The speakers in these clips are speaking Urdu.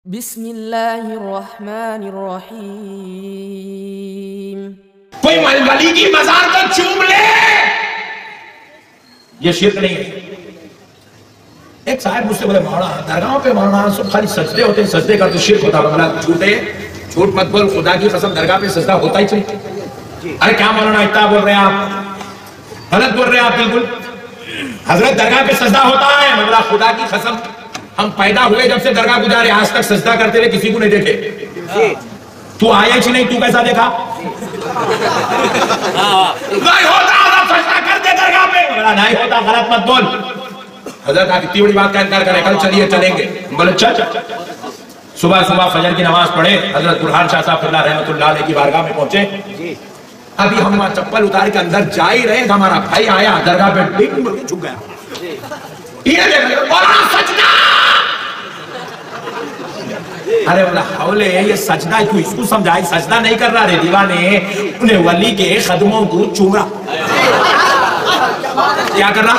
بسم اللہ الرحمن الرحیم۔ کوئی ولی کی مزار کو چوم لے، یہ شرک نہیں ہے۔ ایک صاحب مجھ سے بولے مولانا درگاہوں پہ مولانا سب خالی سجدے ہوتے ہیں، سجدے کر تو شرک ہوتا ہے۔ مولانا جھوٹ مت بول، خدا کی قسم درگاہ پہ سجدہ ہوتا ہی چاہیے۔ ارے کیا مولانا اتنا بول رہے ہیں آپ، غلط بول رہے ہیں آپ بالکل۔ حضرت درگاہ پہ سجدہ ہوتا ہے، مولانا خدا کی قسم ہم پیدا ہوئے جب سے درگاہ گزارے آج تک سجدہ کرتے ہوئے کسی کو نہیں دیکھے۔ تو آیا ہی نہیں، تو کیسا دیکھا؟ نہیں ہوتا آپ سجدہ کرتے درگاہ پہ، نہیں ہوتا، غلط مت بول۔ حضرت آپ اتنی بڑی بات کا انکار کریں، کل چلیے چلیں گے، بولے چل۔ صبح فجر کی نماز پڑھے، حضرت برہان شاہ صاحب اللہ رحمۃ اللہ علیہ کی بارگاہ میں پہنچے۔ ابھی ہم چپل اتار کے اندر جا ہی رہے، ہمارا بھائی آیا درگاہ پہ ڈگ جھک گیا۔ ارے والا حولے، یہ سجدہ کیوں اس کو سمجھائی؟ سجدہ نہیں کر رہا رے دیوانے، انہیں ولی کے قدموں کو چوم رہا۔ کیا کر رہا؟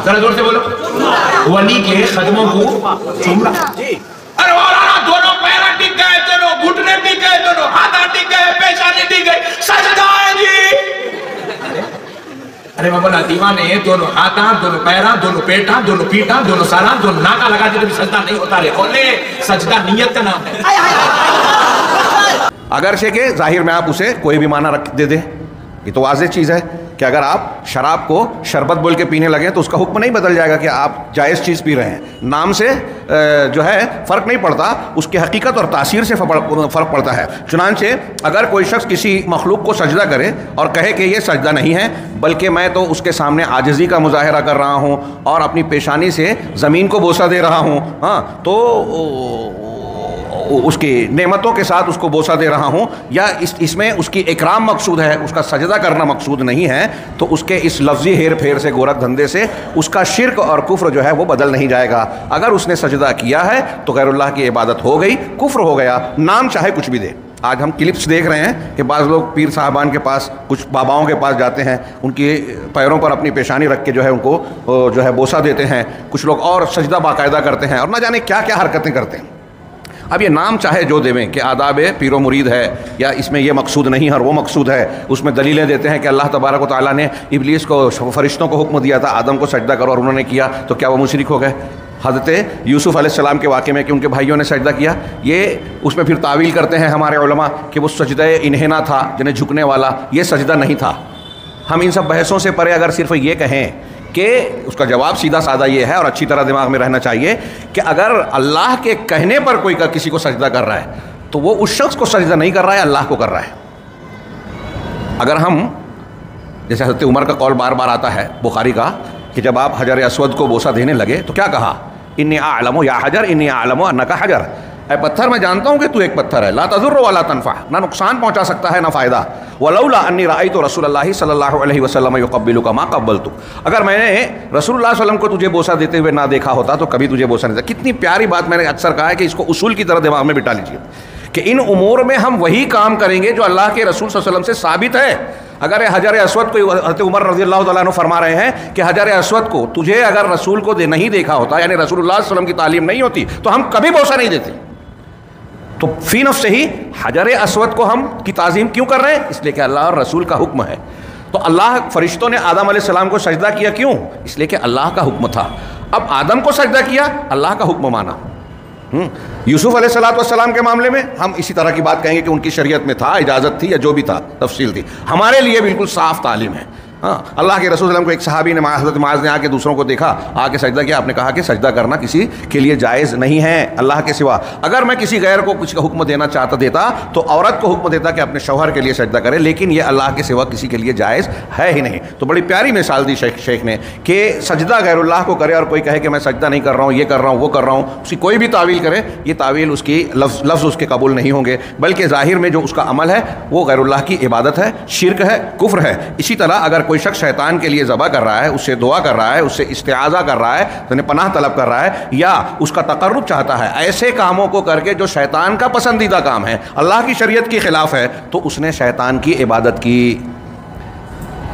ذرا زور سے بولو، ولی کے قدموں کو چوم رہا۔ ارے مولانا دونوں پیرا ٹک گئے، دونوں گھٹنے ٹک گئے، دونوں ہاتھا ٹک گئے، پیشانی ٹک گئے، سجدہ ہے جی۔ ارے میں بولا دیوانے، دونوں ہاتھا، دونوں پیرا، دونوں پیٹا، دونوں پیٹا، دونوں سارا، دونوں ناکا لگا دے تو بھی سجدہ نہیں ہوتا رہے۔ بولے سجدہ نیت کا نام ہے۔ اگرچہ کہ ظاہر میں آپ اسے کوئی بھی معنی رکھ دے دیں، یہ تو واضح چیز ہے کہ اگر آپ شراب کو شربت بول کے پینے لگیں تو اس کا حکم نہیں بدل جائے گا کہ آپ جائز چیز پی رہے ہیں۔ نام سے جو ہے فرق نہیں پڑتا، اس کی حقیقت اور تاثیر سے فرق پڑتا ہے۔ چنانچہ اگر کوئی شخص کسی مخلوق کو سجدہ کرے اور کہے کہ یہ سجدہ نہیں ہے بلکہ میں تو اس کے سامنے عاجزی کا مظاہرہ کر رہا ہوں اور اپنی پیشانی سے زمین کو بوسہ دے رہا ہوں، ہاں تو اس کی نعمتوں کے ساتھ اس کو بوسہ دے رہا ہوں، یا اس میں اس کی اکرام مقصود ہے، اس کا سجدہ کرنا مقصود نہیں ہے، تو اس کے اس لفظی ہیر پھیر سے، گورکھ دھندے سے اس کا شرک اور کفر جو ہے وہ بدل نہیں جائے گا۔ اگر اس نے سجدہ کیا ہے تو غیر اللہ کی عبادت ہو گئی، کفر ہو گیا، نام چاہے کچھ بھی دے۔ آج ہم کلپس دیکھ رہے ہیں کہ بعض لوگ پیر صاحبان کے پاس، کچھ باباؤں کے پاس جاتے ہیں، ان کی پیروں پر اپنی پیشانی رکھ کے جو ہے ان کو جو ہے بوسہ دیتے ہیں، کچھ لوگ اور سجدہ باقاعدہ کرتے ہیں اور نہ جانے کیا کیا حرکتیں کرتے ہیں۔ اب یہ نام چاہے جو دیویں کہ آداب پیر و مرید ہے، یا اس میں یہ مقصود نہیں اور وہ مقصود ہے، اس میں دلیلیں دیتے ہیں کہ اللہ تبارک و تعالیٰ نے ابلیس کو، فرشتوں کو حکم دیا تھا آدم کو سجدہ کرو اور انہوں نے کیا، تو کیا وہ مشرک ہو گئے؟ حضرت یوسف علیہ السلام کے واقعے میں کہ ان کے بھائیوں نے سجدہ کیا، یہ اس میں پھر تعویل کرتے ہیں ہمارے علماء کہ وہ سجدہ انحنا تھا، جنہیں جھکنے والا، یہ سجدہ نہیں تھا۔ ہم ان سب بحثوں سے پرے اگر صرف یہ کہیں کہ اس کا جواب سیدھا سادہ یہ ہے اور اچھی طرح دماغ میں رہنا چاہیے کہ اگر اللہ کے کہنے پر کوئی کسی کو سجدہ کر رہا ہے تو وہ اس شخص کو سجدہ نہیں کر رہا ہے، اللہ کو کر رہا ہے۔ اگر ہم جیسے حضرت عمر کا قول بار بار آتا ہے بخاری کا کہ جب آپ حجر اسود کو بوسہ دینے لگے تو کیا کہا؟ انی اعلم یا حجر انی اعلم انک حجر، اے پتھر میں جانتا ہوں کہ تو ایک پتھر ہے، لا تضر ولا تنفع، نہ نقصان پہنچا سکتا ہے نہ فائدہ، ولولا انی رأیت رسول اللہ صلی اللہ علیہ وسلم یقبلک ما قبلتک، اگر میں نے رسول اللہ صلی اللہ علیہ وسلم کو تجھے بوسہ دیتے ہوئے نہ دیکھا ہوتا تو کبھی تجھے بوسہ نہیں دیتا۔ کتنی پیاری بات میں نے اکثر کہا ہے کہ اس کو اصول کی طرح دماغ میں بٹھا لیجیے کہ ان امور میں ہم وہی کام کریں گے جو اللہ کے رسول صلی اللہ علیہ وسلم سے ثابت ہے۔ اگر حجر اسود کو حضرت عمر رضی اللہ تعالیٰ عنہ فرما رہے ہیں کہ حجر اسود کو تجھے اگر رسول کو نہیں دیکھا ہوتا، یعنی رسول اللہ صلی اللہ علیہ وسلم کی تعلیم نہیں ہوتی تو ہم کبھی بوسہ نہیں دیتے، تو فی نفس سے ہی حجر اسود کو ہم کی تعظیم کیوں کر رہے ہیں؟ اس لیے کہ اللہ اور رسول کا حکم ہے۔ تو اللہ فرشتوں نے آدم علیہ السلام کو سجدہ کیا کیوں؟ اس لیے کہ اللہ کا حکم تھا۔ اب آدم کو سجدہ کیا، اللہ کا حکم مانا۔ یوسف علیہ السلام کے معاملے میں ہم اسی طرح کی بات کہیں گے کہ ان کی شریعت میں تھا، اجازت تھی یا جو بھی تھا، تفصیل تھی۔ ہمارے لیے بالکل صاف تعلیم ہے۔ ہاں، اللہ کے رسول صلی اللہ علیہ وسلم کو ایک صحابی نے، حضرت معاذ نے آ کے دوسروں کو دیکھا، آ کے سجدہ کیا، آپ نے کہا کہ سجدہ کرنا کسی کے لیے جائز نہیں ہے اللہ کے سوا۔ اگر میں کسی غیر کو کچھ کا حکم دیتا تو عورت کو حکم دیتا کہ اپنے شوہر کے لیے سجدہ کرے، لیکن یہ اللہ کے سوا کسی کے لیے جائز ہے ہی نہیں۔ تو بڑی پیاری مثال دی شیخ نے کہ سجدہ غیر اللہ کو کرے اور کوئی کہے کہ میں سجدہ نہیں کر رہا ہوں، یہ کر رہا ہوں، وہ کر رہا ہوں، اس کی کوئی بھی تعویل کرے، یہ تعویل اس کی لفظ اس کے قبول نہیں ہوں گے، بلکہ ظاہر میں جو اس کا عمل ہے وہ غیر اللہ کی عبادت ہے، شرک ہے، کفر ہے۔ اسی طرح اگر کوئی شخص شیطان کے لیے ذبح کر رہا ہے، اس سے دعا کر رہا ہے، اس سے استعاذہ کر رہا ہے، یعنی پناہ طلب کر رہا ہے، یا اس کا تقرب چاہتا ہے، ایسے کاموں کو کر کے جو شیطان کا پسندیدہ کام ہے، اللہ کی شریعت کے خلاف ہے، تو اس نے شیطان کی عبادت کی۔